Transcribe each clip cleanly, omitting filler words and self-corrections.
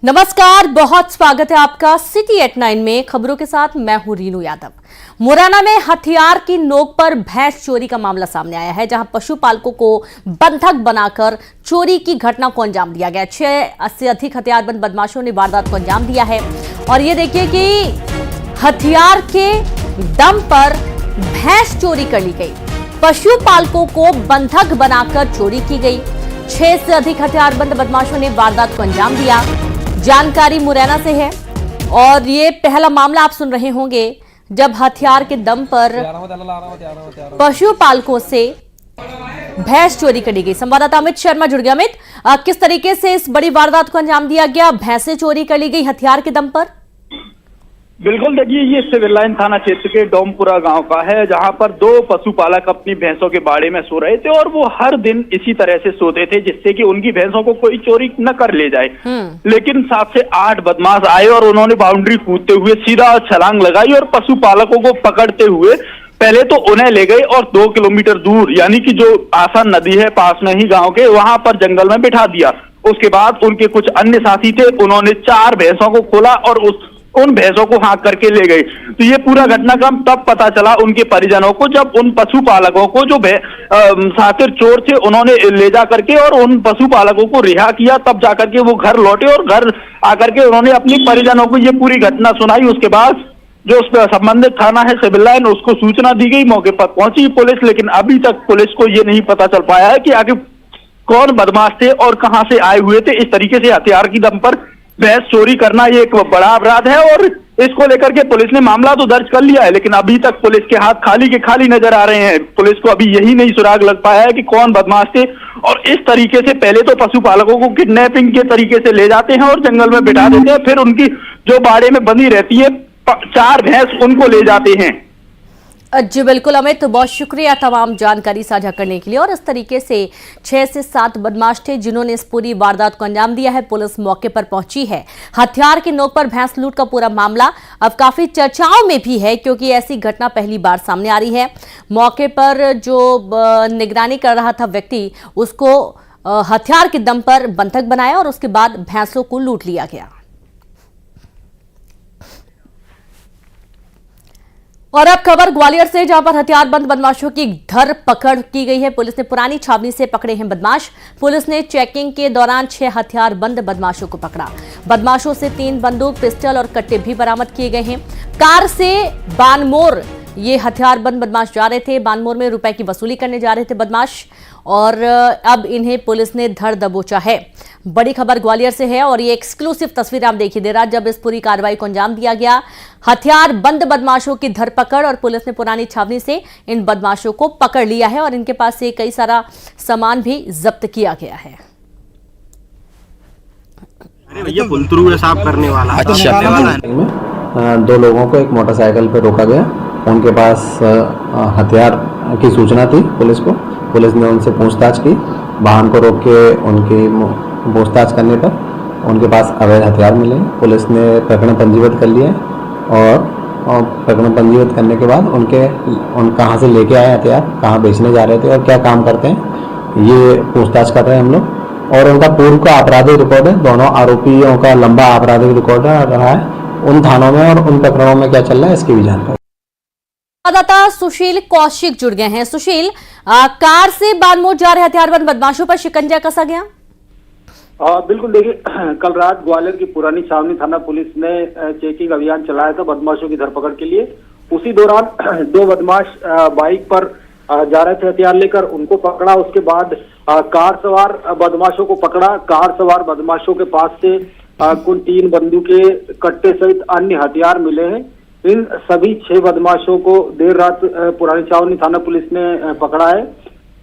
नमस्कार, बहुत स्वागत है आपका सिटी एट 9 में। खबरों के साथ मैं हूं रीनू यादव। मुरैना में हथियार की नोक पर भैंस चोरी का मामला सामने आया है, जहां पशुपालकों को बंधक बनाकर चोरी की घटना को अंजाम दिया गया। 6 से अधिक हथियारबंद बदमाशों ने वारदात को अंजाम दिया है और ये देखिए कि हथियार के दम पर भैंस चोरी कर ली गई। पशुपालकों को बंधक बनाकर चोरी की गई। 6 से अधिक हथियारबंद बदमाशों ने वारदात को अंजाम दिया। जानकारी मुरैना से है और ये पहला मामला आप सुन रहे होंगे जब हथियार के दम पर पशुपालकों से भैंस चोरी करी गई। संवाददाता अमित शर्मा जुड़ गया। अमित, किस तरीके से इस बड़ी वारदात को अंजाम दिया गया? भैंसें चोरी कर ली गई हथियार के दम पर। बिल्कुल, देखिए ये सिविल लाइन थाना क्षेत्र के डोमपुरा गांव का है, जहां पर 2 पशुपालक अपनी भैंसों के बाड़े में सो रहे थे और वो हर दिन इसी तरह से सोते थे जिससे कि उनकी भैंसों को कोई चोरी न कर ले जाए। लेकिन 7 से 8 बदमाश आए और उन्होंने बाउंड्री कूदते हुए सीधा छलांग लगाई और पशुपालकों को पकड़ते हुए पहले तो उन्हें ले गए और 2 किलोमीटर दूर, यानी कि जो आसान नदी है पास में ही गाँव के, वहां पर जंगल में बिठा दिया। उसके बाद उनके कुछ अन्य साथी थे, उन्होंने 4 भैंसों को खोला और उन भैंसों को हाँक करके ले गए। तो ये पूरा घटनाक्रम तब पता चला उनके परिजनों को जब उन पशुपालकों को जो शातिर चोर थे उन्होंने ले जा करके और उन पशुपालकों को रिहा किया। तब जाकर के वो घर लौटे और घर आकर के उन्होंने अपने परिजनों को ये पूरी घटना सुनाई। उसके बाद जो उस पर संबंधित थाना है सिविल लाइन, उसको सूचना दी गई। मौके पर पहुंची पुलिस, लेकिन अभी तक पुलिस को ये नहीं पता चल पाया है कि आगे कौन बदमाश थे और कहां से आए हुए थे। इस तरीके से हथियार की दम पर भैंस चोरी करना ये एक बड़ा अपराध है और इसको लेकर के पुलिस ने मामला तो दर्ज कर लिया है, लेकिन अभी तक पुलिस के हाथ खाली के खाली नजर आ रहे हैं। पुलिस को अभी यही नहीं सुराग लग पाया है कि कौन बदमाश थे। और इस तरीके से पहले तो पशुपालकों को किडनैपिंग के तरीके से ले जाते हैं और जंगल में बिठा देते हैं, फिर उनकी जो बाड़े में बंधी रहती है 4 भैंस, उनको ले जाते हैं। जी बिल्कुल अमित, तो बहुत शुक्रिया तमाम जानकारी साझा करने के लिए। और इस तरीके से 6 से 7 बदमाश थे जिन्होंने इस पूरी वारदात को अंजाम दिया है। पुलिस मौके पर पहुंची है। हथियार की नोक पर भैंस लूट का पूरा मामला अब काफी चर्चाओं में भी है, क्योंकि ऐसी घटना पहली बार सामने आ रही है। मौके पर जो निगरानी कर रहा था व्यक्ति, उसको हथियार के दम पर बंधक बनाया और उसके बाद भैंसों को लूट लिया गया। और अब खबर ग्वालियर से, जहां पर हथियारबंद बदमाशों की धर पकड़ की गई है। पुलिस ने पुरानी छावनी से पकड़े हैं बदमाश। पुलिस ने चेकिंग के दौरान 6 हथियारबंद बदमाशों को पकड़ा। बदमाशों से 3 बंदूक, पिस्टल और कट्टे भी बरामद किए गए हैं। कार से बानमोर ये हथियारबंद बदमाश जा रहे थे। बानमोर में रुपए की वसूली करने जा रहे थे बदमाश और अब इन्हें पुलिस ने धर दबोचा है। बड़ी खबर ग्वालियर से है और ये एक्सक्लूसिव तस्वीर आप देखिए दे रहा जब इस पूरी कार्रवाई को अंजाम दिया गया। हथियार बंद बदमाशों की धरपकड़ और पुलिस ने पुरानी छावनी से इन बदमाशों को पकड़ लिया है और इनके पास से कई सारा सामान भी जब्त किया गया है। भैया पुलतरू साफ करने वाला अच्छा। 2 लोगों को एक मोटरसाइकिल पर रोका गया। उनके पास हथियार की सूचना थी पुलिस को। पुलिस ने उनसे पूछताछ की। वाहन को रोक के उनकी पूछताछ करने पर उनके पास अवैध हथियार मिले। पुलिस ने प्रकरण पंजीबद्ध कर लिया और प्रकरण पंजीबद्ध करने के बाद उन कहाँ से लेके आए हथियार, कहाँ बेचने जा रहे थे और क्या काम करते हैं, ये पूछताछ कर रहे हैं हम लोग। और उनका पूर्व का आपराधिक रिकॉर्ड है। दोनों आरोपियों का लंबा आपराधिक रिकॉर्ड रहा है। उन थानों में और उन प्रकरणों में क्या चल रहा है इसकी भी जानकारी। संवाददाता सुशील कौशिक जुड़ गए हैं। सुशील, कार से बानमोर जा रहे हथियारबंद बदमाशों पर शिकंजा कसा गया? बिल्कुल, देखिए कल रात ग्वालियर की पुरानी छावनी थाना पुलिस ने चेकिंग अभियान चलाया था बदमाशों की धरपकड़ के लिए। उसी दौरान 2 बदमाश बाइक पर जा रहे थे हथियार लेकर, उनको पकड़ा। उसके बाद कार सवार बदमाशों को पकड़ा। कार सवार बदमाशों के पास से कुल 3 बंदूकें, कट्टे सहित अन्य हथियार मिले हैं। इन सभी 6 बदमाशों को देर रात पुरानी छावनी थाना पुलिस ने पकड़ा है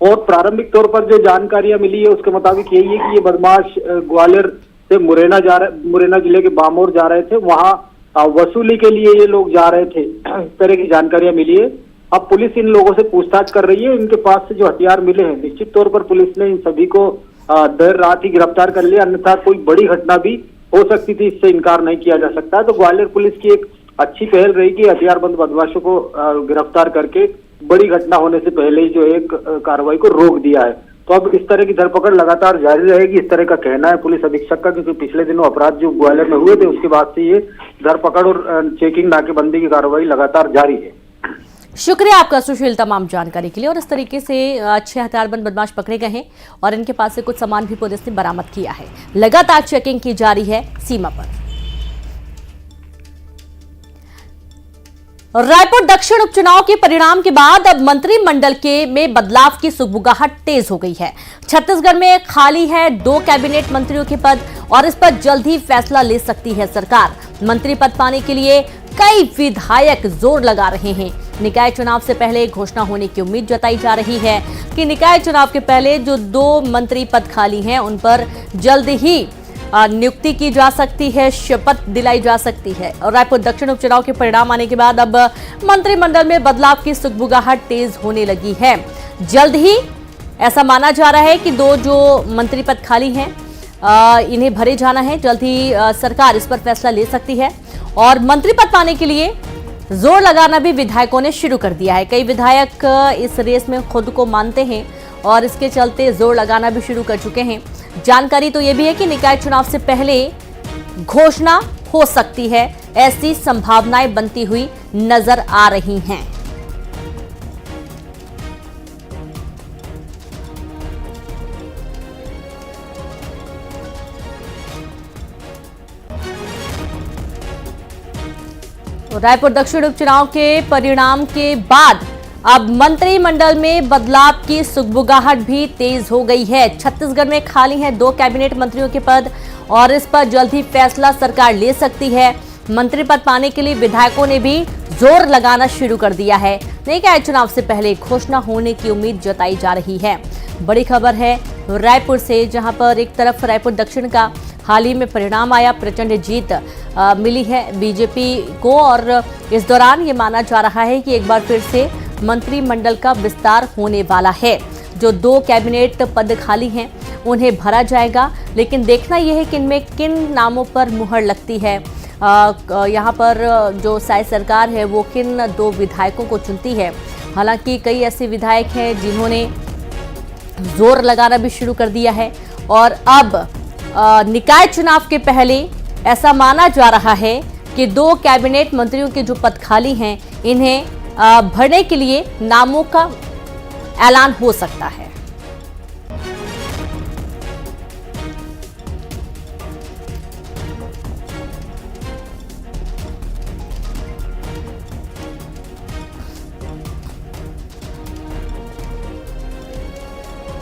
और प्रारंभिक तौर पर जो जानकारियां मिली है उसके मुताबिक यही है कि ये बदमाश ग्वालियर से मुरैना जिले के बामोर जा रहे थे। वहां वसूली के लिए ये लोग जा रहे थे, इस तरह की जानकारियां मिली है। अब पुलिस इन लोगों से पूछताछ कर रही है। इनके पास से जो हथियार मिले हैं, निश्चित तौर पर पुलिस ने इन सभी को देर रात ही गिरफ्तार कर लिया, अन्यथा कोई बड़ी घटना भी हो सकती थी, इससे इनकार नहीं किया जा सकता। तो ग्वालियर पुलिस की एक अच्छी पहल रही कि हथियारबंद बदमाशों को गिरफ्तार करके बड़ी घटना होने से पहले ही जो एक कार्रवाई को रोक दिया है। तो अब इस तरह की धरपकड़ लगातार जारी रहेगी, इस तरह का कहना है पुलिस अधीक्षक का, क्योंकि पिछले दिनों अपराध जो ग्वालियर में हुए थे उसके बाद से ये धरपकड़ और चेकिंग नाकेबंदी की कार्रवाई लगातार जारी है। शुक्रिया आपका सुशील तमाम जानकारी के लिए। और इस तरीके से 6 हथियारबंद बदमाश पकड़े गए हैं और इनके पास से कुछ सामान भी पुलिस ने बरामद किया है। लगातार चेकिंग की जा रही है सीमा पर। रायपुर दक्षिण उपचुनाव के परिणाम के बाद अब मंत्रिमंडल में बदलाव की सुगबुगाहट तेज हो गई है। छत्तीसगढ़ में खाली है 2 कैबिनेट मंत्रियों के पद और इस पर जल्द ही फैसला ले सकती है सरकार। मंत्री पद पाने के लिए कई विधायक जोर लगा रहे हैं। निकाय चुनाव से पहले घोषणा होने की उम्मीद जताई जा रही है कि निकाय चुनाव के पहले जो 2 मंत्री पद खाली हैं उन पर जल्द ही नियुक्ति की जा सकती है, शपथ दिलाई जा सकती है। और रायपुर दक्षिण उपचुनाव के परिणाम आने के बाद अब मंत्रिमंडल में बदलाव की सुगबुगाहट तेज होने लगी है। जल्द ही ऐसा माना जा रहा है कि 2 जो मंत्री पद खाली हैं इन्हें भरे जाना है। जल्द ही सरकार इस पर फैसला ले सकती है और मंत्री पद पाने के लिए जोर लगाना भी विधायकों ने शुरू कर दिया है। कई विधायक इस रेस में खुद को मानते हैं और इसके चलते जोर लगाना भी शुरू कर चुके हैं। जानकारी तो यह भी है कि निकाय चुनाव से पहले घोषणा हो सकती है, ऐसी संभावनाएं बनती हुई नजर आ रही हैं। रायपुर दक्षिण उपचुनाव के परिणाम के बाद अब मंत्रिमंडल में बदलाव की सुगबुगाहट भी तेज हो गई है। छत्तीसगढ़ में खाली हैं 2 कैबिनेट मंत्रियों के पद और इस पर जल्द ही फैसला सरकार ले सकती है। मंत्री पद पाने के लिए विधायकों ने भी जोर लगाना शुरू कर दिया है। निकाय चुनाव से पहले घोषणा होने की उम्मीद जताई जा रही है। बड़ी खबर है रायपुर से, जहां पर एक तरफ रायपुर दक्षिण का हाल ही में परिणाम आया, प्रचंड जीत मिली है बीजेपी को और इस दौरान ये माना जा रहा है कि एक बार फिर से मंत्रिमंडल का विस्तार होने वाला है। जो 2 कैबिनेट पद खाली हैं उन्हें भरा जाएगा, लेकिन देखना यह है कि इनमें किन नामों पर मुहर लगती है। यहाँ पर जो साई सरकार है वो किन 2 विधायकों को चुनती है। हालांकि कई ऐसे विधायक हैं जिन्होंने जोर लगाना भी शुरू कर दिया है और अब निकाय चुनाव के पहले ऐसा माना जा रहा है कि 2 कैबिनेट मंत्रियों के जो पद खाली हैं इन्हें भरने के लिए नामों का ऐलान हो सकता है।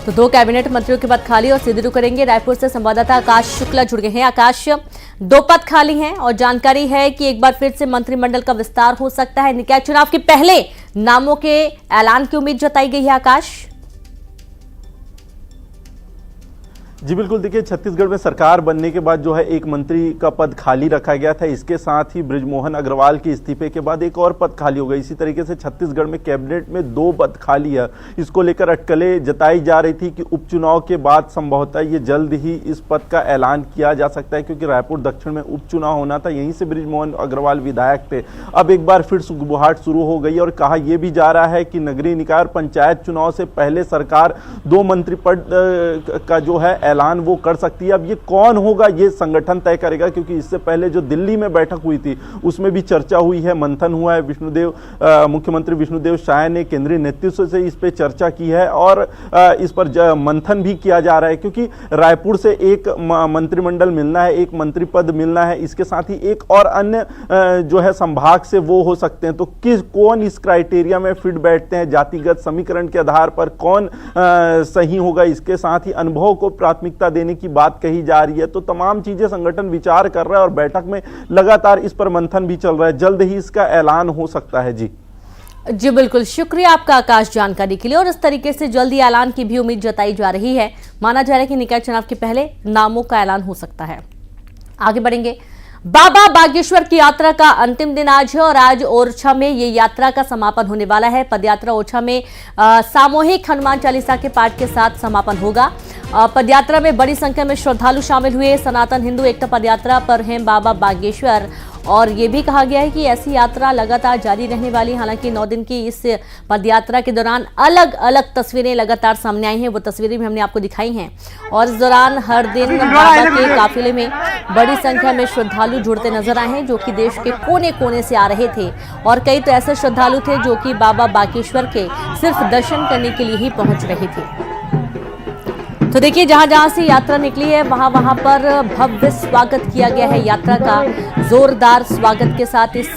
तो 2 कैबिनेट मंत्रियों के पद खाली और सीधे रुख करेंगे रायपुर से संवाददाता आकाश शुक्ला जुड़ गए हैं। आकाश, 2 पद खाली हैं और जानकारी है कि एक बार फिर से मंत्रिमंडल का विस्तार हो सकता है। निकाय चुनाव के पहले नामों के ऐलान की उम्मीद जताई गई है। आकाश जी बिल्कुल, देखिए छत्तीसगढ़ में सरकार बनने के बाद जो है एक मंत्री का पद खाली रखा गया था। इसके साथ ही बृजमोहन अग्रवाल के इस्तीफे के बाद एक और पद खाली हो गई। इसी तरीके से छत्तीसगढ़ में कैबिनेट में 2 पद खाली है। इसको लेकर अटकलें जताई जा रही थी कि उपचुनाव के बाद संभवतः ये जल्द ही इस पद का ऐलान किया जा सकता है, क्योंकि रायपुर दक्षिण में उपचुनाव होना था, यहीं से बृजमोहन अग्रवाल विधायक थे। अब एक बार फिर सुगबुगाहट शुरू हो गई और कहा यह भी जा रहा है कि नगरीय निकाय और पंचायत चुनाव से पहले सरकार 2 मंत्री पद का जो है ऐलान वो कर सकती है। अब ये कौन होगा ये संगठन तय करेगा, क्योंकि इससे पहले जो दिल्ली में बैठक हुई थी उसमें भी चर्चा हुई है, मंथन हुआ है। मुख्यमंत्री विष्णुदेव साय ने केंद्रीय नेतृत्व से इस पे चर्चा की है और इस पर मंथन भी किया जा रहा है, क्योंकि रायपुर से एक मंत्रिमंडल मिलना है, एक मंत्री पद मिलना है, इसके साथ ही एक और अन्य जो है संभाग से वो हो सकते हैं। तो कौन इस क्राइटेरिया में फिट बैठते हैं, जातिगत समीकरण के आधार पर कौन सही होगा, इसके साथ ही अनुभव को प्राथमिकता देने की बात कही जा रही है। तो तमाम चीजें संगठन विचार कर रहा है और बैठक में लगातार इस पर मंथन भी चल रहा है। जल्द ही इसका ऐलान हो सकता है। जी बिल्कुल, शुक्रिया आपका आकाश जानकारी के लिए। और इस तरीके से जल्दी ऐलान की भी उम्मीद जताई जा रही है। माना जा रहा है कि निकाय चुनाव के पहले नामों का ऐलान हो सकता है। आगे बढ़ेंगे। बाबा बागेश्वर की यात्रा का अंतिम दिन आज है और आज ओरछा में ये यात्रा का समापन होने वाला है। पदयात्रा ओरछा में सामूहिक हनुमान चालीसा के पाठ के साथ समापन होगा। पदयात्रा में बड़ी संख्या में श्रद्धालु शामिल हुए। सनातन हिंदू एकता पदयात्रा पर हैं बाबा बागेश्वर और ये भी कहा गया है कि ऐसी यात्रा लगातार जारी रहने वाली। हालांकि 9 दिन की इस पदयात्रा के दौरान अलग अलग तस्वीरें लगातार सामने आई हैं, वो तस्वीरें भी हमने आपको दिखाई हैं। और इस दौरान हर दिन बाबा के काफिले में बड़ी संख्या में श्रद्धालु जुड़ते नजर आए हैं, जो कि देश के कोने कोने से आ रहे थे। और कई तो ऐसे श्रद्धालु थे जो कि बाबा बागेश्वर के सिर्फ दर्शन करने के लिए ही पहुंच रहे थे। तो देखिए, जहां जहां से यात्रा निकली है वहां वहां पर भव्य स्वागत किया गया है। यात्रा का जोरदार स्वागत के साथ इस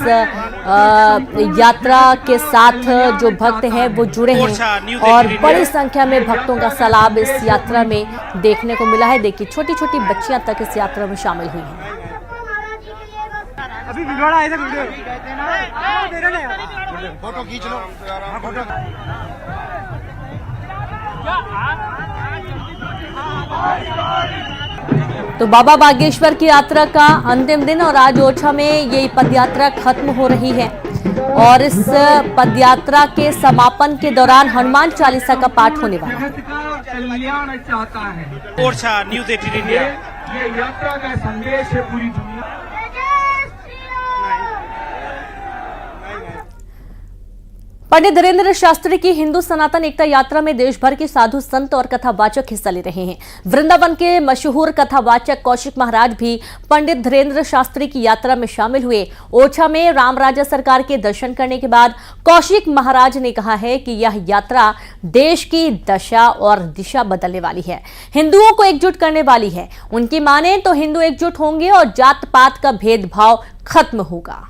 यात्रा के साथ जो भक्त हैं वो जुड़े हैं और बड़ी संख्या में भक्तों का सैलाब इस यात्रा में देखने को मिला है। देखिए, छोटी छोटी बच्चियां तक इस यात्रा में शामिल हुई हैं। अभी फोटो खींच लो, फोटो। तो बाबा बागेश्वर की यात्रा का अंतिम दिन और आज ओरछा में ये पदयात्रा खत्म हो रही है। और इस पदयात्रा के समापन के दौरान हनुमान चालीसा का पाठ होने वाला है। कल्याण चाहता है। Orchha news 18 India. ये यात्रा का संदेश है पूरी दुनिया। पंडित धीरेन्द्र शास्त्री की हिंदू सनातन एकता यात्रा में देश भर के साधु संत और कथावाचक हिस्सा ले रहे हैं। वृंदावन के मशहूर कथावाचक कौशिक महाराज भी पंडित धीरेन्द्र शास्त्री की यात्रा में शामिल हुए। ओरछा में रामराजा सरकार के दर्शन करने के बाद कौशिक महाराज ने कहा है कि यह यात्रा देश की दशा और दिशा बदलने वाली है, हिंदुओं को एकजुट करने वाली है। उनकी माने तो हिंदू एकजुट होंगे और जात पात का भेदभाव खत्म होगा।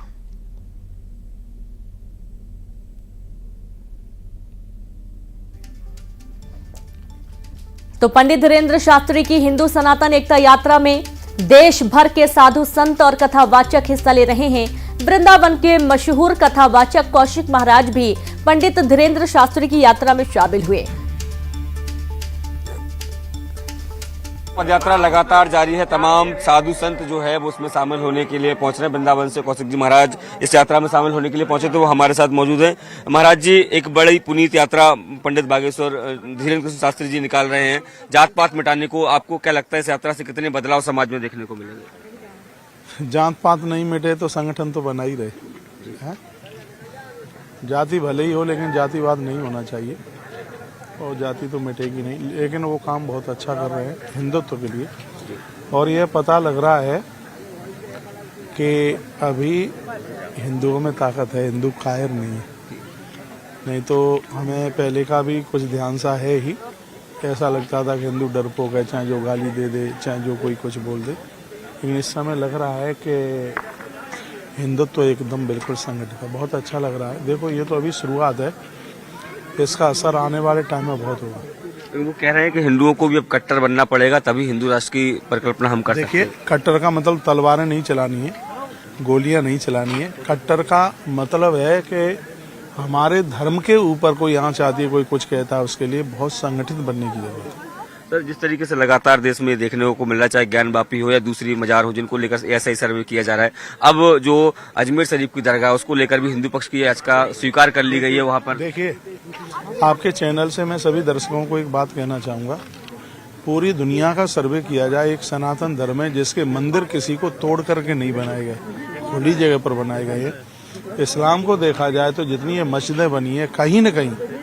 तो पंडित धीरेन्द्र शास्त्री की हिंदू सनातन एकता यात्रा में देश भर के साधु संत और कथावाचक हिस्सा ले रहे हैं। वृंदावन के मशहूर कथावाचक कौशिक महाराज भी पंडित धीरेन्द्र शास्त्री की यात्रा में शामिल हुए। पदयात्रा लगातार जारी है। तमाम साधु संत जो है वो उसमें शामिल होने के लिए पहुंच रहे हैं। वृंदावन से कौशिक जी महाराज इस यात्रा में शामिल होने के लिए पहुंचे, तो वो हमारे साथ मौजूद हैं। महाराज जी, एक बड़ी पुनीत यात्रा पंडित बागेश्वर धीरेन्द्र शास्त्री जी निकाल रहे हैं जात पात मिटाने को। आपको क्या लगता है इस यात्रा से कितने बदलाव समाज में देखने को मिलेंगे? जात पात नहीं मिटे तो संगठन तो बना ही रहे है? जाति भले ही हो लेकिन जातिवाद नहीं होना चाहिए और जाति तो मिटेगी नहीं। लेकिन वो काम बहुत अच्छा कर रहे हैं हिंदुत्व के लिए। और यह पता लग रहा है कि अभी हिंदुओं में ताकत है, हिंदू कायर नहीं है। नहीं तो हमें पहले का भी कुछ ध्यान सा है ही, ऐसा लगता था कि हिंदू डरपोक है, चाहे जो गाली दे दे, चाहे जो कोई कुछ बोल दे। लेकिन इस समय लग रहा है कि हिंदुत्व एकदम बिल्कुल संगठित है। बहुत अच्छा लग रहा है। देखो, ये तो अभी शुरुआत है, इसका असर आने वाले टाइम में बहुत होगा। वो कह रहे हैं कि हिंदुओं को भी अब कट्टर बनना पड़ेगा, तभी हिंदू राष्ट्र की परिकल्पना हम कर सकते हैं। देखिए, कट्टर का मतलब तलवारें नहीं चलानी है, गोलियां नहीं चलानी है। कट्टर का मतलब है कि हमारे धर्म के ऊपर कोई आंच आती है, कोई कुछ कहता है, उसके लिए बहुत संगठित बनने की जरूरत है। सर, जिस तरीके से लगातार देश में देखने को मिल रहा है, चाहे ज्ञान वापी हो या दूसरी मजार हो, जिनको लेकर ऐसा ही सर्वे किया जा रहा है। अब जो अजमेर शरीफ की दरगाह, उसको लेकर भी हिंदू पक्ष की याचिका स्वीकार कर ली गई है वहां पर। देखिए, आपके चैनल से मैं सभी दर्शकों को एक बात कहना चाहूंगा। पूरी दुनिया का सर्वे किया जाए, एक सनातन धर्म है जिसके मंदिर किसी को तोड़ करके नहीं बनाए गए, खुली जगह पर बनाए गए। इस्लाम को देखा जाए तो जितनी ये मस्जिदें बनी है, कहीं न कहीं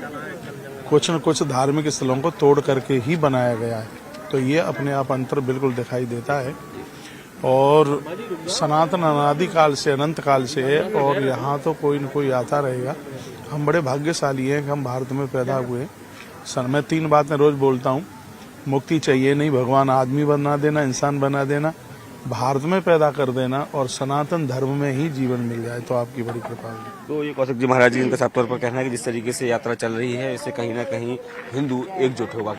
कुछ न कुछ धार्मिक स्थलों को तोड़ करके ही बनाया गया है। तो ये अपने आप अंतर बिल्कुल दिखाई देता है। और सनातन अनादिकाल से, अनंत काल से है और यहाँ तो कोई न कोई आता रहेगा। हम बड़े भाग्यशाली हैं कि हम भारत में पैदा हुए। मैं 3 बातें रोज बोलता हूँ। मुक्ति चाहिए नहीं, भगवान आदमी बना देना, इंसान बना देना, भारत में पैदा कर देना और सनातन धर्म में ही जीवन मिल जाए तो आपकी बड़ी कृपा होगी। तो ये कौशिक जी महाराज जी, इनका साफ तौर पर कहना है कि जिस तरीके से यात्रा चल रही है, इससे कहीं ना कहीं हिंदू एकजुट होगा।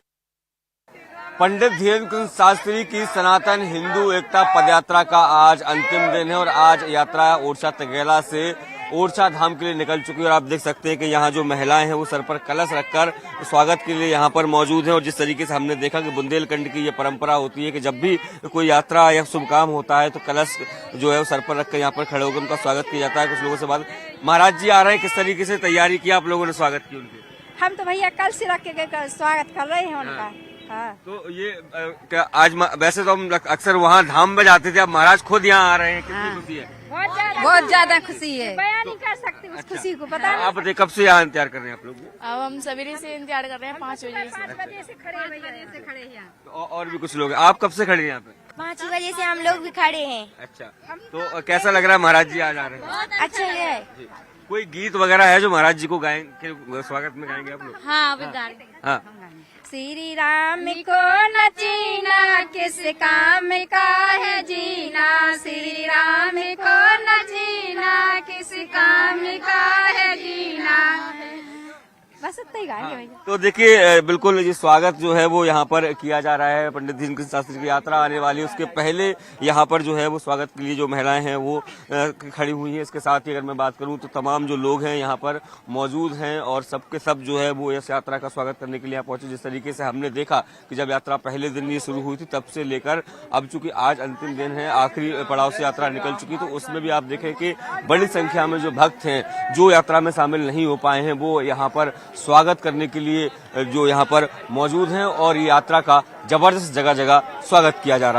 पंडित धीरेन्द्र शास्त्री की सनातन हिंदू एकता पदयात्रा का आज अंतिम दिन है और आज यात्रा ओरछा तगेला से ओरछा धाम के लिए निकल चुकी है। और आप देख सकते हैं कि यहाँ जो महिलाएं हैं वो सर पर कलश रखकर स्वागत के लिए यहाँ पर मौजूद हैं। और जिस तरीके से हमने देखा कि बुंदेलखंड की ये परंपरा होती है कि जब भी कोई यात्रा या शुभ काम होता है तो कलश जो है वो सर पर रखकर यहाँ पर खड़े होकर उनका स्वागत किया जाता है। कुछ लोगों से बात, महाराज जी आ रहे हैं, किस तरीके से तैयारी की आप लोगों ने स्वागत की उनकी? हम तो भैया कल से रख के स्वागत कर रहे हैं उनका। हाँ। तो ये क्या आज वैसे तो हम अक्सर वहाँ धाम में जाते थे, अब महाराज खुद यहाँ आ रहे हैं, कितनी खुशी है? बहुत ज्यादा खुशी है, बयान नहीं कर सकते उस खुशी को। पता आप बताइए कब से यहाँ इंतजार कर रहे हैं आप लोग? अब हम सवेरे से इंतजार कर रहे हैं, 5 बजे से खड़े हैं। तो और भी कुछ लोग हैं, आप कब से खड़े हैं यहाँ पे? 5 बजे से हम लोग भी खड़े हैं। अच्छा, तो कैसा लग रहा है महाराज जी आज आ रहे हैं? अच्छा है। कोई गीत वगैरह है जो महाराज जी को गाएंगे, स्वागत में गाएंगे आप लोग? हाँ अभी गा रहे हैं। हाँ। श्री राम को न जीना किस काम का है जीना, श्री राम को न जीना किस काम का है जीना। बस इतना ही गाएंगे भैया। तो देखिए बिल्कुल ये स्वागत जो है वो यहाँ पर किया जा रहा है। पंडित दीनकृष्ण शास्त्री की यात्रा आने वाली है, उसके पहले यहाँ पर जो है वो स्वागत के लिए जो महिलाएं हैं वो खड़ी हुई हैं। इसके साथ ही अगर मैं बात करूँ तो तमाम जो लोग हैं यहाँ पर मौजूद हैं और सबके सब जो है वो इस यात्रा का स्वागत करने के लिए यहाँ पहुंचे। जिस तरीके से हमने देखा कि जब यात्रा पहले दिन ये शुरू हुई थी तब से लेकर अब चूंकि आज अंतिम दिन है, आखिरी पड़ाव से यात्रा निकल चुकी, तो उसमें भी आप देखें कि बड़ी संख्या में जो भक्त हैं जो यात्रा में शामिल नहीं हो पाए हैं वो यहाँ पर स्वागत करने के लिए जो यहाँ पर मौजूद हैं और ये यात्रा का जबरदस्त जगह जगह स्वागत किया जा रहा है।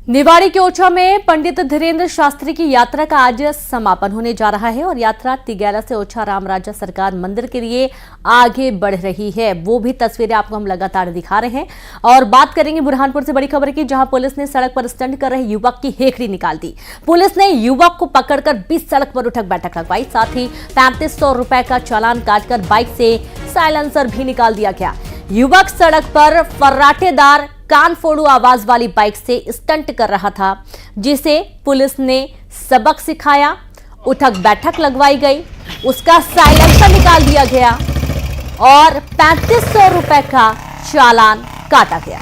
निवाड़ी के ओछा में पंडित धीरेन्द्र शास्त्री की यात्रा का आज समापन होने जा रहा है और यात्रा तिगैरा से ओछा रामराजा सरकार मंदिर के लिए आगे बढ़ रही है। वो भी तस्वीरें आपको हम लगातार दिखा रहे हैं और बात करेंगे बुरहानपुर से बड़ी खबर की, जहां पुलिस ने सड़क पर स्टंट कर रहे युवक की हेकड़ी निकाल दी। पुलिस ने युवक को पकड़कर 20 सड़क पर उठक बैठक लगवाई, साथ ही 3500 रुपए का चालान काटकर बाइक से साइलेंसर भी निकाल दिया गया। युवक सड़क पर फर्राटेदार कान फोड़ू आवाज वाली बाइक से स्टंट कर रहा था, जिसे पुलिस ने सबक सिखाया, उठक बैठक लगवाई गई, उसका साइलेंसर निकाल दिया गया और 3500 रुपए का चालान काटा गया।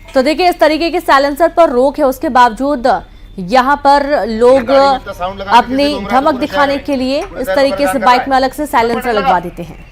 तो देखिए इस तरीके के साइलेंसर पर रोक है, उसके बावजूद यहाँ पर लोग अपनी धमक दिखाने के लिए इस तरीके से बाइक में अलग से साइलेंसर लगवा देते हैं।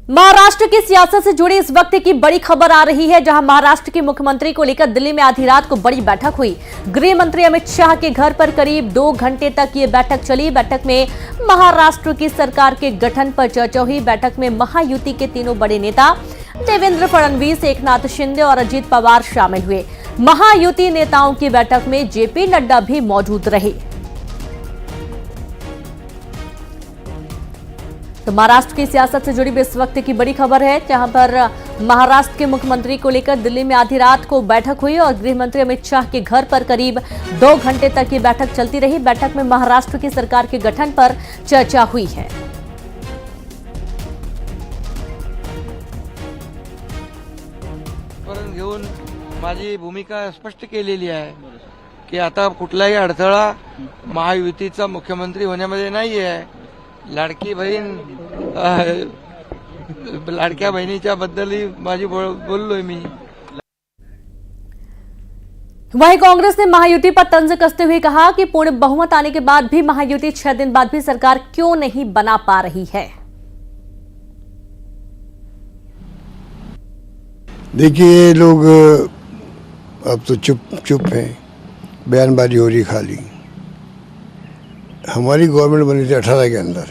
महाराष्ट्र की सियासत से जुड़ी इस वक्त की बड़ी खबर आ रही है, जहां महाराष्ट्र के मुख्यमंत्री को लेकर दिल्ली में आधी रात को बड़ी बैठक हुई। गृह मंत्री अमित शाह के घर पर करीब 2 घंटे तक ये बैठक चली। बैठक में महाराष्ट्र की सरकार के गठन पर चर्चा हुई। बैठक में महायुति के तीनों बड़े नेता देवेंद्र फडणवीस, एकनाथ शिंदे और अजित पवार शामिल हुए। महायुति नेताओं की बैठक में जेपी नड्डा भी मौजूद रहे। तो महाराष्ट्र की सियासत से जुड़ी भी इस वक्त की बड़ी खबर है, जहां पर महाराष्ट्र के मुख्यमंत्री को लेकर दिल्ली में आधी रात को बैठक हुई और गृह मंत्री अमित शाह के घर पर करीब 2 घंटे तक ये बैठक चलती रही। बैठक में महाराष्ट्र की सरकार के गठन पर चर्चा हुई है। घेऊन माझी भूमिका स्पष्ट केलेली आहे की आता कुठलाही अडथळा महायुतीचा मुख्यमंत्री होण्यामध्ये नाही आहे। लाडकी बहीण लाडक्या बहिणीच्या बद्दलही माझी बोललोय मी। वहीं कांग्रेस ने महायुति पर तंज कसते हुए कहा कि पूर्ण बहुमत आने के बाद भी महायुति 6 दिन बाद भी सरकार क्यों नहीं बना पा रही है। देखिए ये लोग अब तो चुप हैं, बयानबाजी हो रही खाली। हमारी गवर्नमेंट बनी थी 18 के अंदर,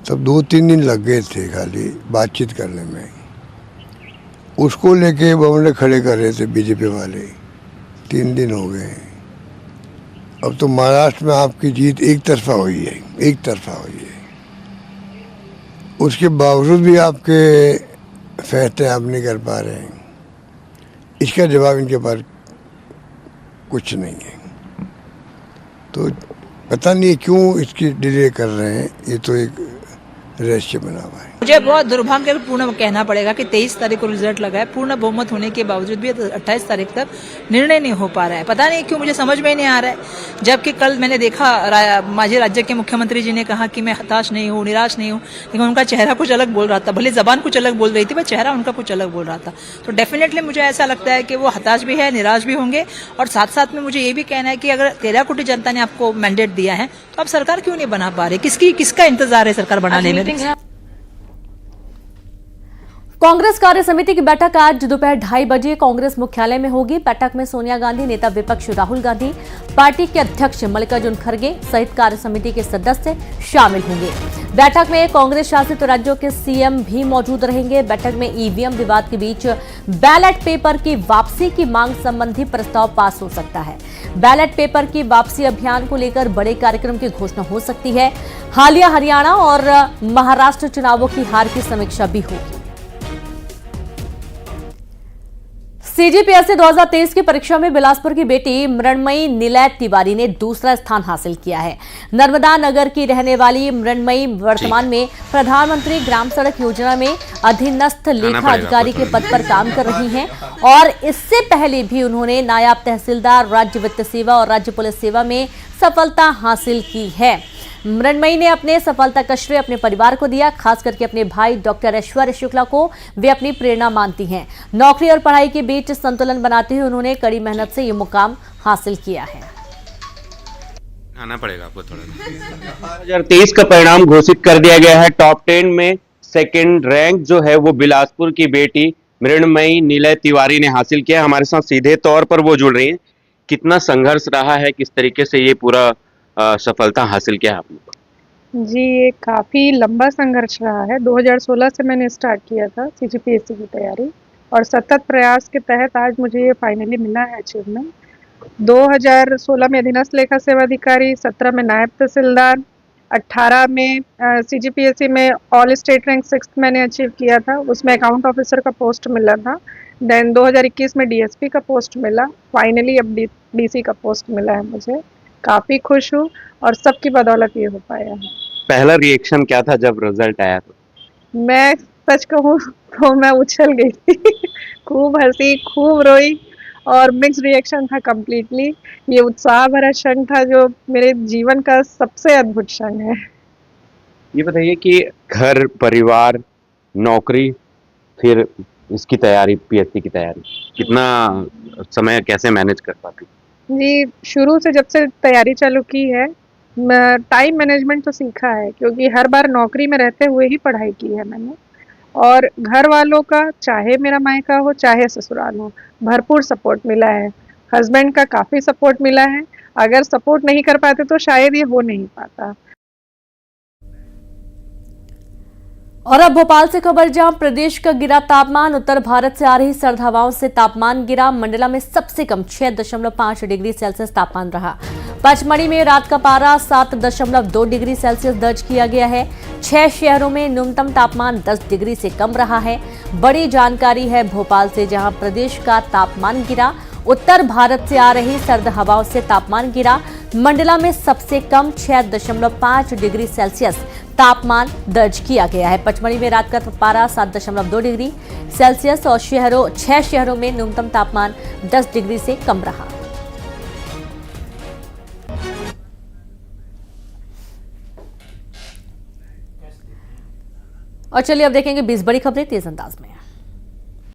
तब 2-3 दिन लग गए थे खाली बातचीत करने में। उसको लेके बमले खड़े कर रहे थे बीजेपी वाले। 3 दिन हो गए। अब तो महाराष्ट्र में आपकी जीत एक तरफा हुई है। उसके बावजूद भी आपके फैसले आप नहीं कर पा रहे हैं। इसका जवाब इनके पास कुछ नहीं है। तो पता नहीं क्यों इसकी डिले कर रहे हैं, ये तो एक रहस्य बना हुआ है। मुझे बहुत दुर्भाग्यपूर्ण कहना पड़ेगा कि 23 तारीख को रिजल्ट लगा है, पूर्ण बहुमत होने के बावजूद भी 28 तारीख तक निर्णय नहीं हो पा रहा है। पता नहीं क्यों, मुझे समझ में नहीं आ रहा है। जबकि कल मैंने देखा माझे राज्य के मुख्यमंत्री जी ने कहा कि मैं हताश नहीं हूँ, निराश नहीं हूँ, लेकिन उनका चेहरा कुछ अलग बोल रहा था। भले जबान कुछ अलग बोल रही थी, पर चेहरा उनका कुछ अलग बोल रहा था। तो डेफिनेटली मुझे ऐसा लगता है कि वो हताश भी है, निराश भी होंगे। और साथ साथ में मुझे ये भी कहना है कि अगर 13 कोटी जनता ने आपको मैंडेट दिया है तो आप सरकार क्यों नहीं बना पा रहे? किसका इंतजार है सरकार बनाने में? कांग्रेस कार्य समिति की बैठक आज दोपहर 2:30 बजे कांग्रेस मुख्यालय में होगी। बैठक में सोनिया गांधी, नेता विपक्ष राहुल गांधी, पार्टी के अध्यक्ष मल्लिकार्जुन खड़गे सहित कार्य समिति के सदस्य शामिल होंगे। बैठक में कांग्रेस शासित राज्यों के सीएम भी मौजूद रहेंगे। बैठक में ईवीएम विवाद के बीच बैलेट पेपर की वापसी की मांग संबंधी प्रस्ताव पास हो सकता है। बैलेट पेपर की वापसी अभियान को लेकर बड़े कार्यक्रम की घोषणा हो सकती है। हालिया हरियाणा और महाराष्ट्र चुनावों की हार की समीक्षा भी होगी। सीजीपीएससी 2023 की परीक्षा में बिलासपुर की बेटी मृण्मयी निलय तिवारी ने दूसरा स्थान हासिल किया है। नर्मदा नगर की रहने वाली मृण्मयी वर्तमान में प्रधानमंत्री ग्राम सड़क योजना में अधीनस्थ लेखा अधिकारी के पद पर काम कर रही हैं और इससे पहले भी उन्होंने नायब तहसीलदार, राज्य वित्त सेवा और राज्य पुलिस सेवा में सफलता हासिल की है। मृण्मयी ने अपने सफलता का श्रेय अपने परिवार को दिया, खास करके अपने भाई डॉक्टर ऐश्वर्य शुक्ला को वे अपनी प्रेरणा मानती हैं। नौकरी और पढ़ाई के बीच संतुलन बनाते हुए उन्होंने कड़ी मेहनत से ये मुकाम हासिल किया है। आना पड़ेगा आपको थोड़ा। 2023 का परिणाम घोषित कर दिया गया है। टॉप 10 में सेकंड रैंक जो है वो बिलासपुर की बेटी मृण्मयी निलय तिवारी ने हासिल किया। हमारे साथ सीधे तौर पर वो जुड़ रही है। कितना संघर्ष रहा है, किस तरीके से ये पूरा सफलता हासिल किया आपने? जी, ये काफ़ी लंबा संघर्ष रहा है। 2016 से मैंने स्टार्ट किया था सीजीपीएससी की तैयारी और सतत प्रयास के तहत आज मुझे ये फाइनली मिला है अचीवमेंट। 2016 में अधीनस्थ लेखा सेवा अधिकारी, 17 में नायब तहसीलदार, 18 में सीजीपीएससी में ऑल स्टेट रैंक 6th मैंने अचीव किया था, उसमें अकाउंट ऑफिसर का पोस्ट मिला था। देन 2021 में डीएसपी का पोस्ट मिला। फाइनली अब डीसी का पोस्ट मिला है मुझे। काफ़ी खुश हूँ और सबकी बदौलत ये हो पाया है। पहला रिएक्शन क्या था जब रिजल्ट आया? तो मैं सच कहूँ तो मैं उछल गई थी। खूब हंसी, खूब रोई और मिक्स रिएक्शन था कम्प्लीटली। ये उत्साह भरा क्षण था जो मेरे जीवन का सबसे अद्भुत क्षण है। ये बताइए कि घर, परिवार, नौकरी, फिर इसकी तैयारी, पीएससी की तैयारी, कितना समय कैसे मैनेज कर पाती? जी, शुरू से जब से तैयारी चालू की है, टाइम मैनेजमेंट तो सीखा है, क्योंकि हर बार नौकरी में रहते हुए ही पढ़ाई की है मैंने। और घर वालों का, चाहे मेरा मायका हो चाहे ससुराल हो, भरपूर सपोर्ट मिला है। हस्बैंड का काफ़ी सपोर्ट मिला है। अगर सपोर्ट नहीं कर पाते तो शायद ये हो नहीं पाता। और अब भोपाल से खबर, जहां प्रदेश का गिरा तापमान। उत्तर भारत से आ रही सर्द हवाओं से तापमान गिरा। मंडला में सबसे कम 6.5 डिग्री सेल्सियस तापमान रहा। पचमढ़ी में रात का पारा 7.2 डिग्री सेल्सियस दर्ज किया गया है। 6 शहरों में न्यूनतम तापमान 10 डिग्री से कम रहा है। बड़ी जानकारी है भोपाल से, जहां प्रदेश का तापमान गिरा। उत्तर भारत से आ रही सर्द हवाओं से तापमान गिरा। मंडला में सबसे कम 6.5 डिग्री सेल्सियस तापमान दर्ज किया गया है। पचमढ़ी में रात का पारा 7.2 डिग्री सेल्सियस और 6 शहरों में न्यूनतम तापमान 10 डिग्री से कम रहा। और चलिए अब देखेंगे 20 बड़ी खबरें तेज अंदाज में।